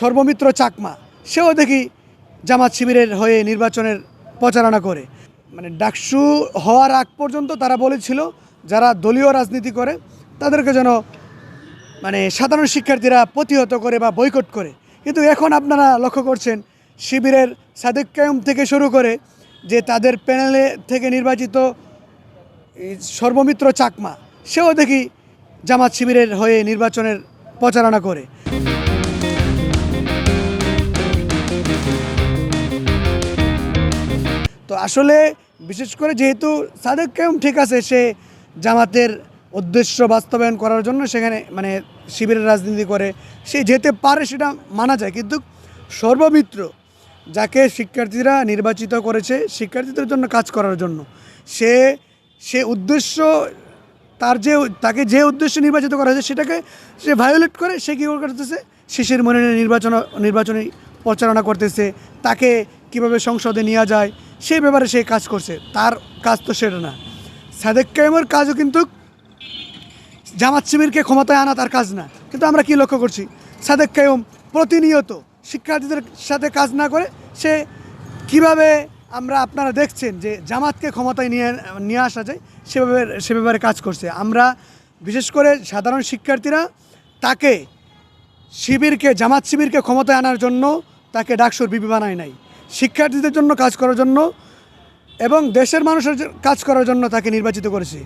সর্বমিত্র চাকমা সেও দেখি জামাত শিবিরের হয়ে নির্বাচনের প্রচারণা করে। মানে ডাকসু হওয়ার আগ পর্যন্ত তারা বলেছিল যারা দলীয় রাজনীতি করে তাদেরকে যেন মানে সাধারণ শিক্ষার্থীরা প্রতিহত করে বা বয়কট করে। কিন্তু এখন আপনারা লক্ষ্য করছেন শিবিরের সাদেক কায়ুম থেকে শুরু করে যে তাদের প্যানেলে থেকে নির্বাচিত সর্বমিত্র চাকমা সেও দেখি জামাত শিবিরের হয়ে নির্বাচনের প্রচারণা করে। তো আসলে বিশেষ করে যেহেতু সাদেক কায়ুম ঠিক আছে, সে জামাতের উদ্দেশ্য বাস্তবায়ন করার জন্য সেখানে মানে শিবিরের রাজনীতি করে, সে যেতে পারে সেটা মানা যায়। কিন্তু সর্বমিত্র যাকে শিক্ষার্থীরা নির্বাচিত করেছে শিক্ষার্থীদের জন্য কাজ করার জন্য, সে উদ্দেশ্য তাকে যে উদ্দেশ্যে নির্বাচিত করা হয়েছে সেটাকে সে ভায়োলেট করে সে কী করতেছে, শিশির মনিরের নির্বাচনী প্রচারণা করতেছে, তাকে কিভাবে সংসদে নেওয়া যায় সেই ব্যাপারে সে কাজ করছে। তার কাজ তো সেটা না। সাদেক কায়ুমের কাজও কিন্তু জামাত শিবিরকে ক্ষমতায় আনা তার কাজ না। কিন্তু আমরা কি লক্ষ্য করছি, সাদেক কায়ুম প্রতিনিয়ত শিক্ষার্থীদের সাথে কাজ না করে সে কিভাবে আপনারা দেখছেন যে জামাতকে ক্ষমতায় নিয়ে আসা যায় সে ব্যাপারে কাজ করছে। আমরা বিশেষ করে সাধারণ শিক্ষার্থীরা তাকে জামাত শিবিরকে ক্ষমতায় আনার জন্য তাকে ডাকসুর বিপি বানায় নাই, শিক্ষার্থীদের জন্য কাজ করার জন্য এবং দেশের মানুষের কাজ করার জন্য তাকে নির্বাচিত করেছে।